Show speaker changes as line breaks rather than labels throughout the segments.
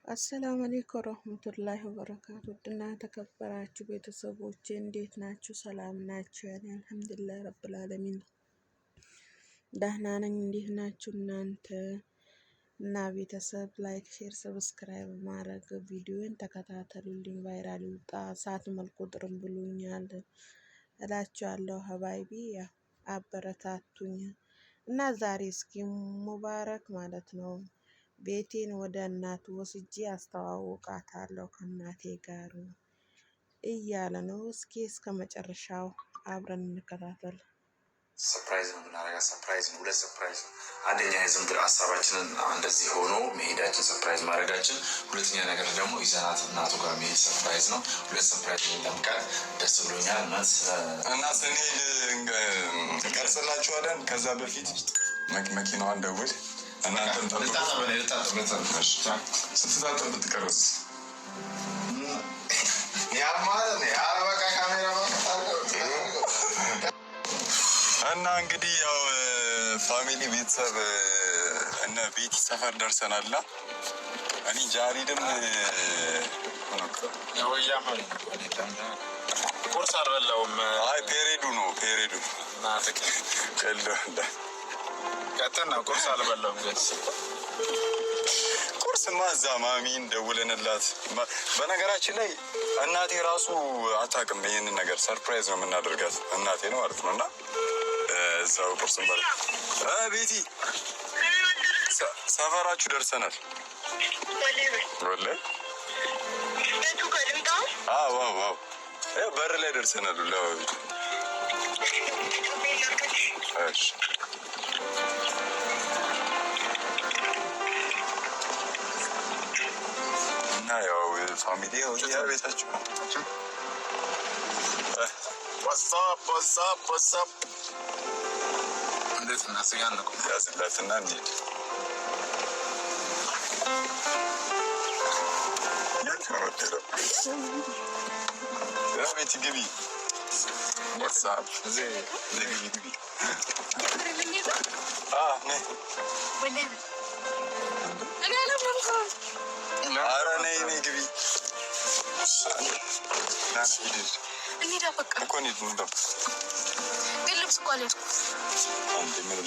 አሰላሙ አለይኩም ወራህመቱላሂ ወበረካቱ። ውድና ተከበራችሁ ቤተሰቦቼ እንዴት ናችሁ? ሰላም ናችሁ? ያኔ አልሐምዱሊላህ ረብል ዓለሚን ደህና ነኝ። እንዴት ናችሁ እናንተ? እና ቤተሰብ ላይክ፣ ሼር፣ ሰብስክራይብ ማድረግ ቪዲዮን ተከታተሉልኝ። ቫይራል ይውጣ ሳትመልቁጥርም ብሉኛል እላችኋለሁ። ሀባይቢ አበረታቱኝ እና ዛሬ እስኪ ሙባረክ ማለት ነው ቤቴን ወደ እናቱ ወስጄ አስተዋውቃታለሁ ከእናቴ ጋር እያለ ነው። እስኪ እስከ መጨረሻው አብረን እንከታተል።
ሰርፕራይዝ ነው የምናደርጋት። ሰርፕራይዝ ነው፣ ሁለት ሰርፕራይዝ ነው። አንደኛ የዝም ብለን ሀሳባችንን እንደዚህ ሆኖ መሄዳችን ሰርፕራይዝ ማድረጋችን፣ ሁለተኛ ነገር ደግሞ ይዘናት እናቱ ጋር መሄድ ሰርፕራይዝ ነው። ሁለት ሰርፕራይዝ ለምቃት ደስ ብሎኛል። መልስ
እና ስንሄድ እንቀርጽላችኋለን። ከዛ በፊት መኪናዋን ደውል እናንተም ስትታጠብ ብትቀርጽ እና እንግዲህ ያው ፋሚሊ ቤተሰብ እነ ቤቲ ሰፈር ደርሰናል። እኔ ጃሪድም
ቁርስ አልበላውም።
አይ ፔሬዱ ነው ፔሬዱ
ቀጥና ቁርስ አልበላውም።
ቁርስማ እዛ ማሚን ደውለንላት፣ በነገራችን ላይ እናቴ ራሱ አታውቅም ይህንን ነገር። ሰርፕራይዝ ነው የምናደርጋት እናቴ ነው ማለት ነው። እና እዛው ቁርስም በላ ቤቲ ሰፈራችሁ ደርሰናል። ወላሂ ዋው በር ላይ ደርሰናል። ለቤት እና ያው ፋሚሊ ቤታችሁ ዋትሳፕ
እንዴት እና ስጋ ነው
ያዝላትና እንሂድ። ቤት ግቢ ዋትሳፕ ግቢ ኧረ ነይ ግቢ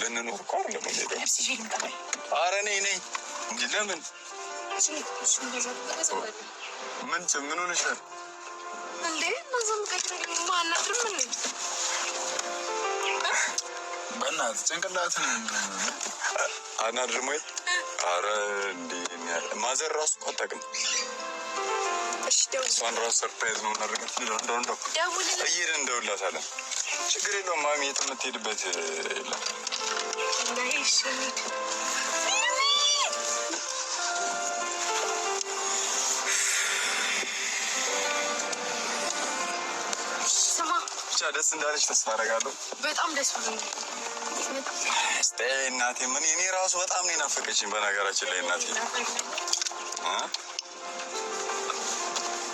ልንኖር እኮ አይደለም። ኧረ ነይ እንጂ ለምን ምን ሆነሻል
እንዴ?
በእናትህ ጭንቅላትን
አናድርም ወይ? ኧረ እንዴ ማዘር ራሱ እኮ አታውቅም። እሷን ራሱ ሰርፕራይዝ ነው የምናደርጋት። እየሄድን እንደውላታለን። ችግር የለውም ማሚ፣ የት የምትሄድበት የለም። ብቻ ደስ እንዳለች ተስፋ አደርጋለሁ።
በጣም ደስ ብሎኛል
እናቴ። ምን እኔ ራሱ በጣም ነው የናፈቀችኝ በነገራችን ላይ እናቴ።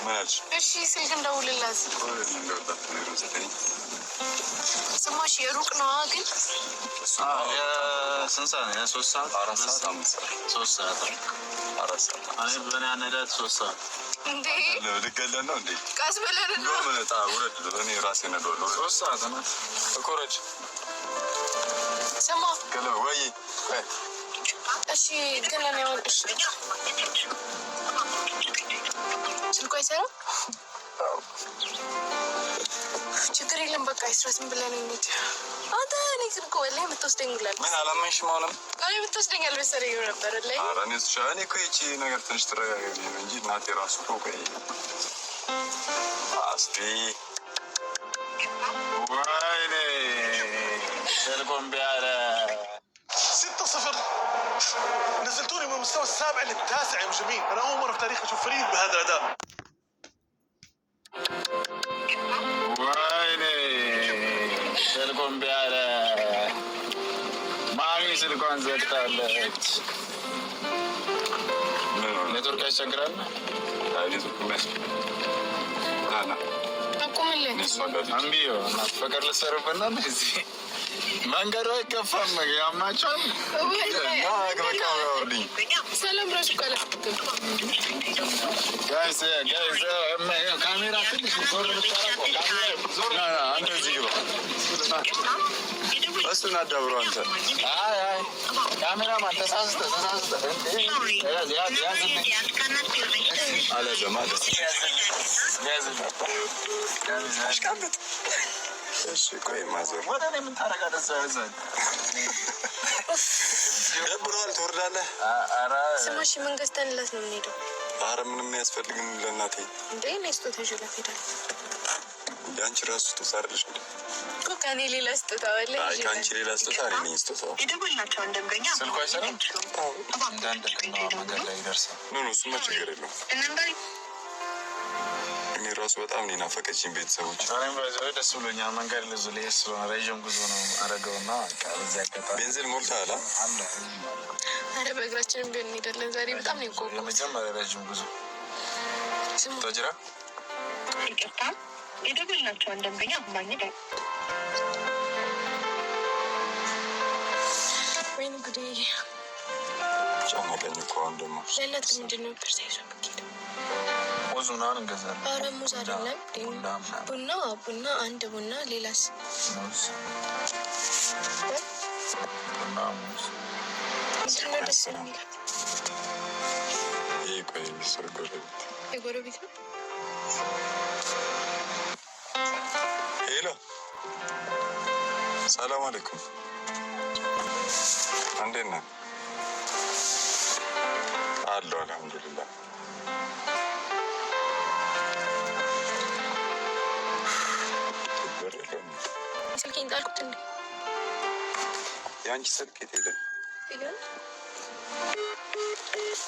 ምን አልሽ?
እሺ ስልክ እንደውልላት። ስማሽ የሩቅ ነው ግን
ስንት ሰዓት ነው? 3 ሰዓት 4 ሰዓት 3 ሰዓት
4 ሰዓት
እኔ በእኔ አነዳት 3 ሰዓት
እንዴ?
ልገለን ነው እንዴ?
ቀስ ብለን ነው
ውረድ። እኔ ራሴ ነዳለሁ።
3 ሰዓት ነው
እኮ ረጅ
ስማ
ወይ
እሺ ግን እኔ አሁን እሺ ስልኩ አይሰራም። ችግር የለም በቃ አይስራትም ብለን እንሂድ። አንተ እኔ ስልኩ ወላሂ የምትወስደኝ ይላል።
ምን አላመንሽም? አሁንም
እኔ የምትወስደኝ አልመሰለኝም ነበር ላይ።
ኧረ እኔ እኮ ይቺ ነገር ትንሽ ተረጋጋኝ ነው እንጂ እናቴ ራሱ እኮ ቆይ አስቲ
ወይኔ سلكم بيالا
6-0 نزلتوني من المستوى السابع للتاسع يا مجرمين. انا اول مره في تاريخي اشوف فريق بهذا الاداء.
ويني سلكم بيالا ማሚ ስልኳን ዘግታለች። ኔትወርክ ያስቸግራል። አንቢዮ ፍቅር ልትሰርብና እዚህ መንገዱ አይከፋም። ያማቸዋል።
ሰላም ራሱ
ካሜራ ትንሽ ዞር ብታረገው
አንተ እዚህ ግባ። እሱን አዳብሮ አንተ
ካሜራማን ተሳስተህ
አለዘማ እሺ ቆይ ማዘር
ወደ እኔ ምን ታደርጋለህ?
ደብሮሃል ትወርዳለህ።
ስማሽ ምን ገዝተንለት ነው የምንሄደው?
ኧረ ምንም አያስፈልግም ለእናቴ
እንዴ እኔ ስጦታ ይዤላት እሄዳለሁ።
የአንቺ ራሱ ስጦታለሽ
እኮ ከእኔ ሌላ ስጦታ ወላሂ።
አይ ከአንቺ ሌላ ስጦታ እኔ ነኝ ስጦታው።
የደወልናቸውን ደንበኛ
ስልኳ አይሰራም። እንዳንድ ቀን መንገድ ላይ ይደርሳል።
ኖ እሱማ ችግር የለውም። እኔ ራሱ በጣም ነው ናፈቀችኝ ቤተሰቦች።
እኔም ደስ ብሎኛል። መንገድ ልዙ ላይ ስለሆነ ረዥም ጉዞ ነው አደረገውና በዚህ አጋጣሚ
ቤንዚን ሞልተሃል?
አረ በእግራችንም ቢሆን እንሄዳለን። ዛሬ በጣም ነው የቆየው።
የመጀመሪያ ረዥም ጉዞ ተጅራ
ይቅርታ የደወልናቸውን ደንበኛ ማግኘት ወይኔ ጉዴ
ጨነቀኝ እኮ አሁን ደግሞ
ለእናት ምንድን ነው ፐርሳ ይዞ የምትሄደው?
ሙዝ ምናምን እንገዛለን።
ኧረ ሙዝ አይደለም ቡና አንድ ቡና ሌላስ
ሙዝ ቡና ሙዝ
ምንድን ነው ደስ የሚለው?
ይህ ቆይ ስር ጎረቤት
የጎረቤት ነው።
ሄሎ ሰላም አለይኩም እንዴት ነህ? አለሁ አልሐምዱሊላህ።
ስልኬን ጣልኩት እንዴ?
የአንቺ ስልክ የት ሄደ?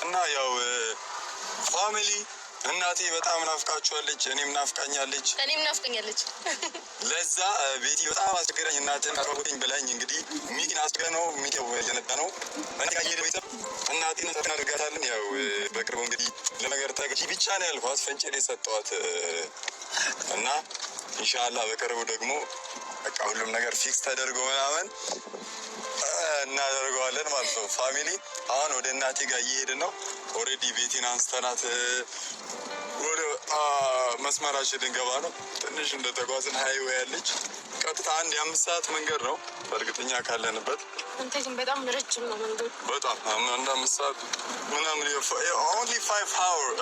እና ያው ፋሚሊ እናቴ በጣም ናፍቃችኋለች፣ እኔም ናፍቃኛለች። ለዛ ቤቲ በጣም አስቸገረኝ። እናቴን አስወቁኝ ብላኝ እንግዲህ ሚኪን አስገ ነው ሚኪው እየነዳ ነው እኔ ጋር እየሄደ ቤተሰብ እናቴን ሰጥና አድርጋታለን። ያው በቅርቡ እንግዲህ ለነገር ታገጂ ብቻ ነው ያልኳት፣ ፈንጭሌ ሰጠዋት እና ኢንሻአላህ በቅርቡ ደግሞ በቃ ሁሉም ነገር ፊክስ ተደርጎ ምናምን እናደርገዋለን ማለት ነው። ፋሚሊ አሁን ወደ እናቴ ጋር እየሄድን ነው። ኦልሬዲ ቤቴን አንስተናት ወደ መስመራችን ልንገባ ነው። ትንሽ እንደተጓዝን ሀይዌ ያለች ቀጥታ 1 ሰዓት መንገድ ነው በእርግጠኛ ካለንበት።
አንተ ግን በጣም ረጅም ነው መንገዱ።
በጣም 1 ሰዓት ምናምን only 5 hours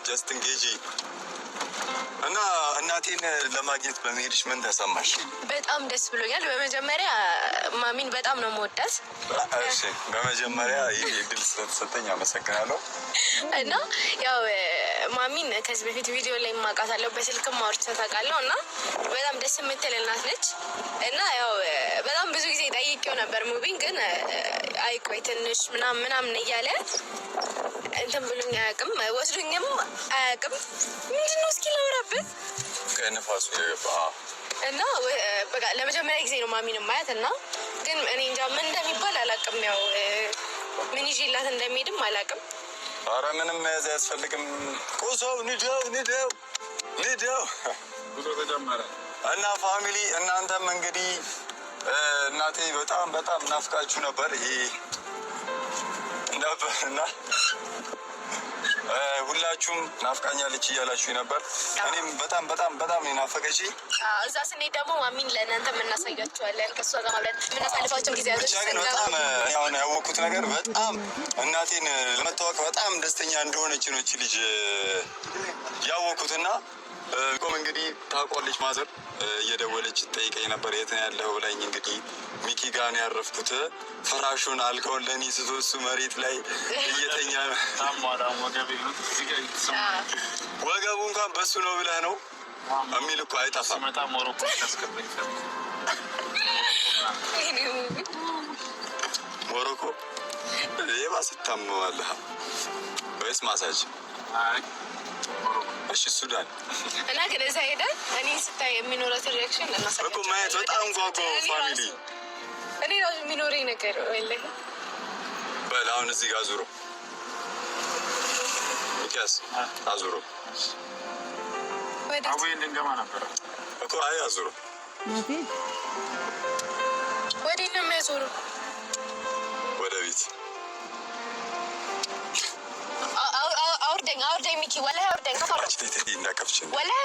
just engage እና እናቴን ለማግኘት በመሄድሽ ምን ተሰማሽ?
በጣም ደስ ብሎኛል። በመጀመሪያ ማሚን በጣም ነው የምወዳት።
እሺ በመጀመሪያ ይህ እድል ስለተሰጠኝ አመሰግናለሁ።
እና ያው ማሚን ከዚህ በፊት ቪዲዮ ላይ ማውቃታለሁ፣ በስልክም አውርቻት አውቃለሁ። እና በጣም ደስ የምትል እናት ነች። እና ያው በጣም ብዙ ጊዜ ጠይቄው ነበር ሙቢን ግን አይቆይ ትንሽ ምናምን እያለ እንትን ብሎኝ አያውቅም፣ ወስዶኝም አያውቅም። ምንድነው እስኪ ላውራበት
ከነፋሱ የገባ
እና በቃ ለመጀመሪያ ጊዜ ነው ማሚን ማያት። እና ግን እኔ እንጃ ምን እንደሚባል አላውቅም። ያው ምን ይዤላት እንደሚሄድም አላውቅም።
ኧረ ምንም መያዝ አያስፈልግም። ቁሶው ንደው
ጉዞ ተጀመረ
እና ፋሚሊ እናንተም እንግዲህ እናቴ በጣም ናፍቃችሁ ነበር ይሄ ነበርና ሁላችሁም ናፍቃኛለች እያላችሁ ነበር። እኔም በጣም ናፈቀች።
እዛ ስንሄድ ደግሞ ማሚን ለእናንተ የምናሳያችኋለን። ከእሷ ጋር ማለት የምናሳልፋቸው ጊዜያቶች
ብቻ ግን በጣም አሁን ያወቅኩት ነገር በጣም እናቴን ለመታወቅ በጣም ደስተኛ እንደሆነች ነው እቺ ልጅ ያወቅኩትና ቆም እንግዲህ ታውቋለች። ማዘር እየደወለች ጠይቀኝ ነበር የት ነው ያለው ብላኝ እንግዲህ ሚኪ ጋር ነው ያረፍኩት። ፍራሹን አልጋውን ለእኔ ስቶ እሱ መሬት ላይ እየተኛ ነው። ወገቡ እንኳን በሱ ነው ብለህ ነው የሚል እኮ አይጠፋም። ሞሮኮ የባሰ ታመዋለህ ወይስ ማሳጅ? እሺ ሱዳን
እና ግን እዛ ሄደን እኔ ስታይ የሚኖረት ሪያክሽን
እኮ ማየት በጣም ጓጓ ፋሚሊ።
እኔ ራሱ የሚኖረኝ ነገር ወላሂ
በል አሁን እዚህ ጋር ዙሮ ሚኪያስ አዙሮ
አቡዬ እንድንገባ ነበረ
እኮ አይ አዙሮ
ወዴት ነው የሚያዞረው?
ወደ ቤት
ሚኪ ወላሂ አውርደኝ ከፈራ ወላሂ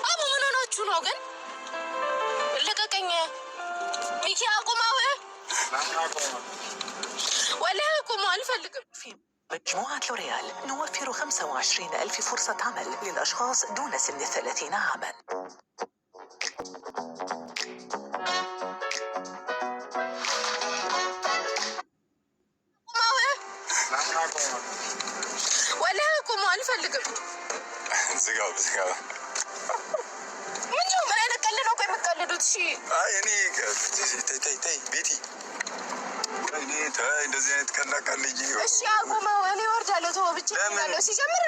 አቡ ምን ሆናችሁ ነው ግን? ልቀቀኝ ሚኪ አቁመው ولا أقوم ألفلق
مجموعة لوريال نوفر 25,000 فرصة عمل للأشخاص دون سن 30 عاما.
ولا أقوم ألفلق
زقاو
منو ما أنا كلنا وكيف كلنا شيء
يعني تي بيتي እንደዚህ አይነት ቀላቃል ልጅ
እሺ አቁመው እኔ ወርዳለሁ ተው ብቻ ያለው ሲጀምር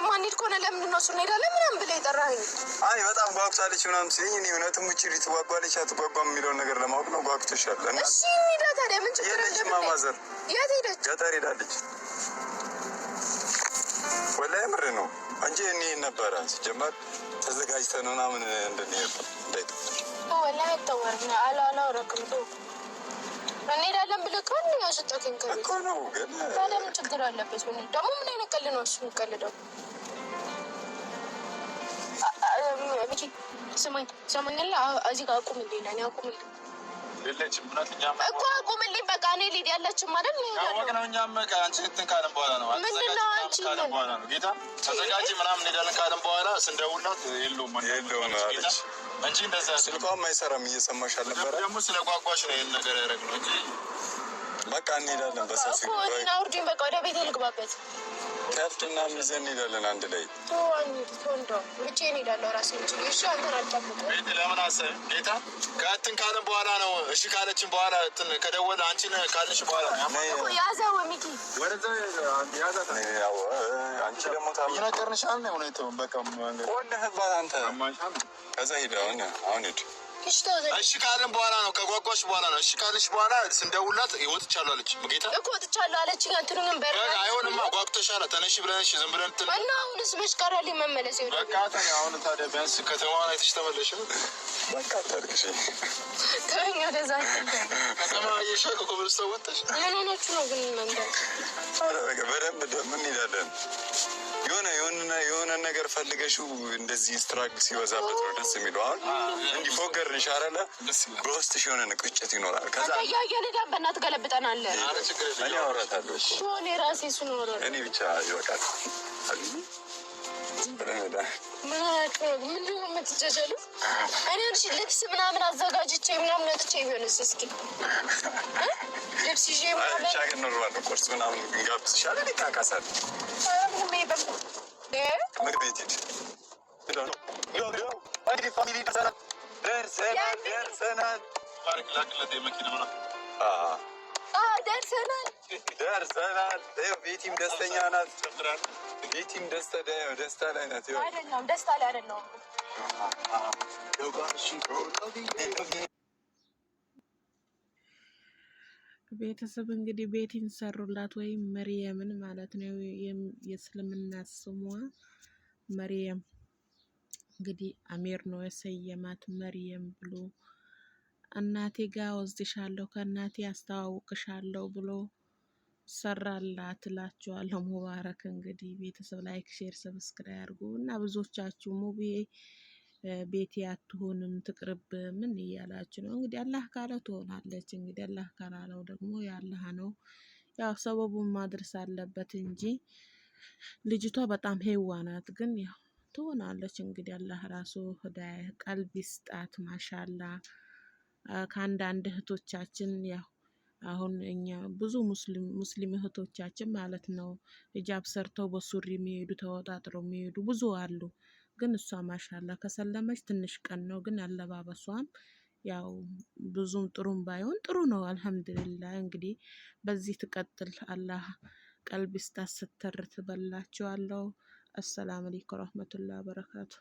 ማንሄድ ከሆነ ለምንድን ነው እሱ እንሄዳለን ምናምን ብለህ የጠራኸኝ?
አይ በጣም ጓጉታለች ምናምን ሲለኝ እኔ እውነትም ውጭ ትጓጓለች አትጓጓም የሚለውን ነገር ለማወቅ ነው። ጓጉተሻል እና
እሺ እንሂዳ ታዲያ ምን ችግር አለ?
ማማዘር
የት ሄደች?
ገጠር ሄዳለች። ወላሂ ምር ነው እንጂ እኔ ነበረ ሲጀመር ተዘጋጅተን ምናምን እንደነበር
ወላሂ ተወርና አላወራክም ተው እንሄዳለን ብለህ ከሆነ ያስወጣከኝ እኮ
ነው። ግን
ታዲያ ምን ችግር አለበት? ምን ደግሞ ምን አይነት ቀልድ ነው እሱ የሚቀልደው? ሚኪ ሰማኛለህ። እዚህ ጋር አቁምልኝ፣ ለእኔ አቁምልኝ እኮ አቁምልኝ። በቃ እኔ ልሂድ ያለችም አይደል?
ነው እኛም አንቺ እንትን ካለን በኋላ ነው ጌታ ተዘጋጂ ምናምን እንሄዳለን ካለን በኋላ ስንደውላት የለውም አለች እንጂ እንደዛ
ስልኳም አይሰራም። እየሰማሽ አልነበረ?
ደግሞ ስለጓጓሽ ነው ይሄን ነገር ያደረግነው እንጂ
በቃ እንሄዳለን። በሰፊ
አውርዱኝ። በቃ ወደ ቤት ልግባበት።
ከብትና ይዘን እንሄዳለን አንድ ላይ
ብቻዬን እሄዳለሁ ራሴን እንጂ እሺ አንተን አልጠብቅም።
ቤት ለምን አሰብን ጌታ ከእንትን ካለን በኋላ ነው እሺ ካለችን በኋላ ከደወለ አንቺን ካልንሽ በኋላ
ያዘው ሚኪ
ወደዛ ያዛት
አንቺ ደግሞ
ይነገርንሻል ነው ሁኔታውን በቃ
ቆለህባት አንተ ከዛ ሂድ አሁን ሂድ
እሺ ካለን በኋላ ነው ከጓጓሽ በኋላ ነው እሺ ካልሽ በኋላ ስንደውላት ወጥቻለሁ አለች። ጌታ
እኮ ወጥቻለሁ አለች። እንትኑን በር
አይሆንማ ጓጉተሻል ተነሽ ብለንሽ ዝም ብለን
እና አሁንስ መች ቀረልኝ መመለስ ይወደ
በቃ አሁን ታዲያ ቢያንስ ከተማውን አይተሽ ተመለሽ።
በቃ ታርክሽ
ከኛ ደዛ
ከተማ እየሻቀ ኮብልስቶ ወጥተሽ
ምን ሆነች ነው ግን መንገድ
በቃ በደንብ ደም እንሄዳለን። የሆነ ነገር ፈልገሽው እንደዚህ ስትራክ ሲበዛበት ነው ደስ የሚለው። አሁን እንዲህ ፎገርንሽ አይደለ በውስጥሽ የሆነ ቁጭት ይኖራል። ከዛ
ያያየን ደም በእናት ገለብጠናል።
እኔ አወራታለሁ
እኔ ራሴ እሱን ወረደ
እኔ ብቻ ይበቃል።
ምንድን ነው የምትጃጃሉ? እኔ ልብስ ምናምን አዘጋጅቼ ምናምን ወጥቼ ቢሆንስ እስኪ ልብስ ይዤ ምናምን
ብቻ ግን ኖርማል ነው። ቁርስ ምናምን እንጋብዝሻል። እኔ ታውቃሳለህ ምግብ ቤት ሂድ እንግዲህ ፋሚሊ ደርሰናል
ደርሰናል።
ቤቲም ደስተኛ ናት። ቤቲም ደስታ ላይ ናት።
አይደለም ደስታ ላይ አይደለም።
ቤተሰብ እንግዲህ ቤቲን ሰሩላት ወይም መርየምን ማለት ነው። የእስልምና ስሟ መርየም እንግዲህ አሚር ነው የሰየማት መርየም ብሎ እናቴ ጋር ወስድሻለሁ ከእናቴ አስተዋውቅሻለሁ ብሎ ሰራላት እላችኋለሁ። ሙባረክ እንግዲህ ቤተሰብ ላይክ ሼር ሰብስክራይብ አድርጉ እና ብዙዎቻችሁ ሙቢ ቤቴ አትሆንም ትቅርብ ምን እያላችሁ ነው። እንግዲህ አላህ ካለው ትሆናለች። እንግዲህ አላህ ካላለው ደግሞ ያላህ ነው። ያው ሰበቡን ማድረስ አለበት እንጂ ልጅቷ በጣም ሄዋ ናት። ግን ያው ትሆናለች። እንግዲህ አላህ ራሱ ህዳያ ቀልብ ይስጣት። ማሻላ ከአንዳንድ እህቶቻችን ያው አሁን እኛ ብዙ ሙስሊም እህቶቻችን ማለት ነው ሂጃብ ሰርተው በሱሪ የሚሄዱ ተወጣጥረው የሚሄዱ ብዙ አሉ። ግን እሷ ማሻላ ከሰለመች ትንሽ ቀን ነው። ግን አለባበሷም ያው ብዙም ጥሩም ባይሆን ጥሩ ነው። አልሐምዱሊላህ እንግዲህ በዚህ ትቀጥል። አላህ ቀልብ ይስጣት ስትር ትበላችኋለሁ። አሰላሙ አለይኩም ወራህመቱላሂ ወበረካቱ።